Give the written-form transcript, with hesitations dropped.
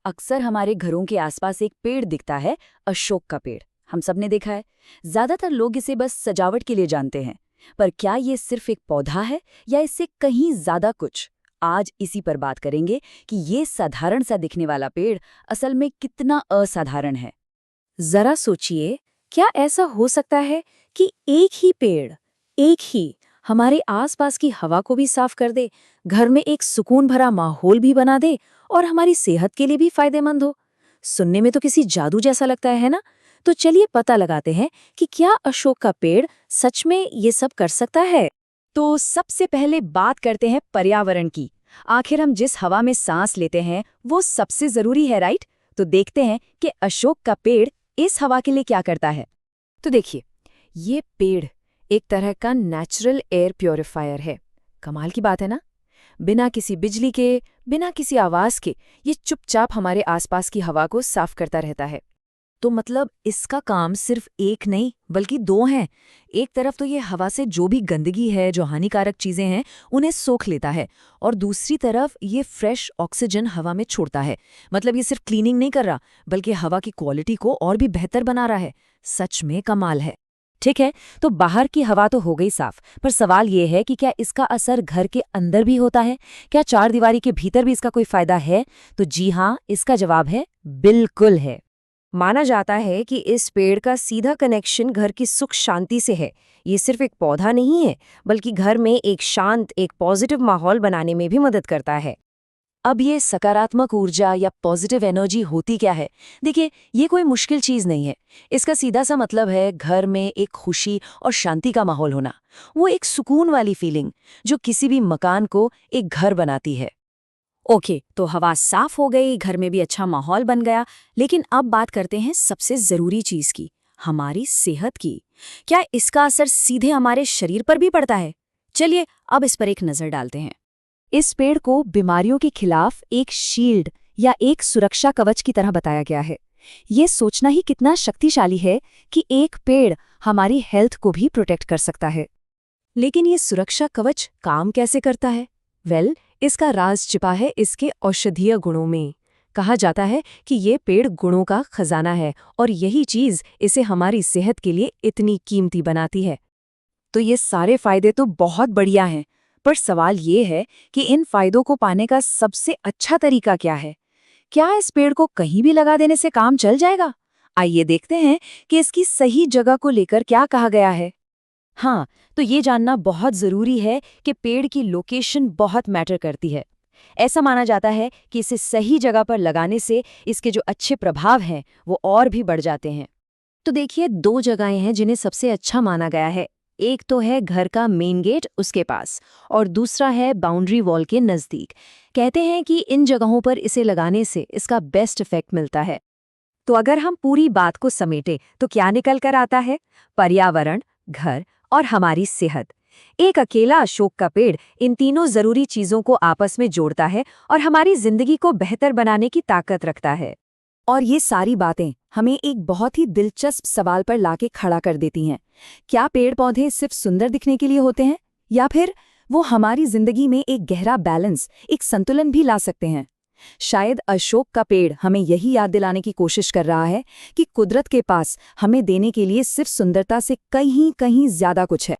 अक्सर हमारे घरों के आसपास एक पेड़ दिखता है, अशोक का पेड़। हम सब ने देखा है। ज्यादातर लोग इसे बस सजावट के लिए जानते हैं। पर क्या ये सिर्फ एक पौधा है या इससे कहीं ज्यादा कुछ? आज इसी पर बात करेंगे कि ये साधारण सा दिखने वाला पेड़ असल में कितना असाधारण है। जरा सोचिए, क्या ऐसा हो सकता है कि एक ही पेड़, एक ही हमारे आसपास की हवा को भी साफ कर दे, घर में एक सुकून भरा माहौल भी बना दे और हमारी सेहत के लिए भी फायदेमंद हो? सुनने में तो किसी जादू जैसा लगता है ना? तो चलिए पता लगाते हैं कि क्या अशोक का पेड़ सच में ये सब कर सकता है। तो सबसे पहले बात करते हैं पर्यावरण की। आखिर हम जिस हवा में सांस लेते हैं वो सबसे जरूरी है, राइट? तो देखते हैं कि अशोक का पेड़ इस हवा के लिए क्या करता है। तो देखिए, ये पेड़ एक तरह का नेचुरल एयर प्योरीफायर है। कमाल की बात है ना? बिना किसी बिजली के, बिना किसी आवाज के ये चुपचाप हमारे आसपास की हवा को साफ करता रहता है। तो मतलब इसका काम सिर्फ एक नहीं बल्कि दो हैं। एक तरफ तो ये हवा से जो भी गंदगी है, जो हानिकारक चीजें हैं, उन्हें सोख लेता है, और दूसरी तरफ ये फ्रेश ऑक्सीजन हवा में छोड़ता है। मतलब ये सिर्फ क्लीनिंग नहीं कर रहा बल्कि हवा की क्वालिटी को और भी बेहतर बना रहा है। सच में कमाल है। ठीक है, तो बाहर की हवा तो हो गई साफ, पर सवाल ये है कि क्या इसका असर घर के अंदर भी होता है? क्या चार दीवारी के भीतर भी इसका कोई फायदा है? तो जी हाँ, इसका जवाब है बिल्कुल है। माना जाता है कि इस पेड़ का सीधा कनेक्शन घर की सुख शांति से है। ये सिर्फ एक पौधा नहीं है, बल्कि घर में एक शांत, एक पॉजिटिव माहौल बनाने में भी मदद करता है। अब ये सकारात्मक ऊर्जा या पॉजिटिव एनर्जी होती क्या है? देखिए, ये कोई मुश्किल चीज नहीं है। इसका सीधा सा मतलब है घर में एक खुशी और शांति का माहौल होना। वो एक सुकून वाली फीलिंग जो किसी भी मकान को एक घर बनाती है। ओके, तो हवा साफ हो गई, घर में भी अच्छा माहौल बन गया, लेकिन अब बात करते हैं सबसे जरूरी चीज की, हमारी सेहत की। क्या इसका असर सीधे हमारे शरीर पर भी पड़ता है? चलिए अब इस पर एक नजर डालते हैं। इस पेड़ को बीमारियों के खिलाफ एक शील्ड या एक सुरक्षा कवच की तरह बताया गया है। ये सोचना ही कितना शक्तिशाली है कि एक पेड़ हमारी हेल्थ को भी प्रोटेक्ट कर सकता है। लेकिन ये सुरक्षा कवच काम कैसे करता है? इसका राज छिपा है इसके औषधीय गुणों में। कहा जाता है कि ये पेड़ गुणों का खजाना है, और यही चीज इसे हमारी सेहत के लिए इतनी कीमती बनाती है। तो ये सारे फायदे तो बहुत बढ़िया हैं, पर सवाल ये है कि इन फायदों को पाने का सबसे अच्छा तरीका क्या है? क्या इस पेड़ को कहीं भी लगा देने से काम चल जाएगा? आइए देखते हैं कि इसकी सही जगह को लेकर क्या कहा गया है। हाँ, तो ये जानना बहुत जरूरी है कि पेड़ की लोकेशन बहुत मैटर करती है। ऐसा माना जाता है कि इसे सही जगह पर लगाने से इसके जो अच्छे प्रभाव हैं वो और भी बढ़ जाते हैं। तो देखिए, दो जगहें हैं जिन्हें सबसे अच्छा माना गया है। एक तो है घर का मेन गेट उसके पास, और दूसरा है बाउंड्री वॉल के नजदीक। कहते हैं कि इन जगहों पर इसे लगाने से इसका बेस्ट इफेक्ट मिलता है। तो अगर हम पूरी बात को समेटें तो क्या निकल कर आता है? पर्यावरण, घर और हमारी सेहत। एक अकेला अशोक का पेड़ इन तीनों जरूरी चीजों को आपस में जोड़ता है और हमारी जिंदगी को बेहतर बनाने की ताकत रखता है। और ये सारी बातें हमें एक बहुत ही दिलचस्प सवाल पर लाके खड़ा कर देती हैं। क्या पेड़ पौधे सिर्फ सुंदर दिखने के लिए होते हैं, या फिर वो हमारी जिंदगी में एक गहरा बैलेंस, एक संतुलन भी ला सकते हैं? शायद अशोक का पेड़ हमें यही याद दिलाने की कोशिश कर रहा है कि कुदरत के पास हमें देने के लिए सिर्फ सुंदरता से कहीं कहीं ज्यादा कुछ है।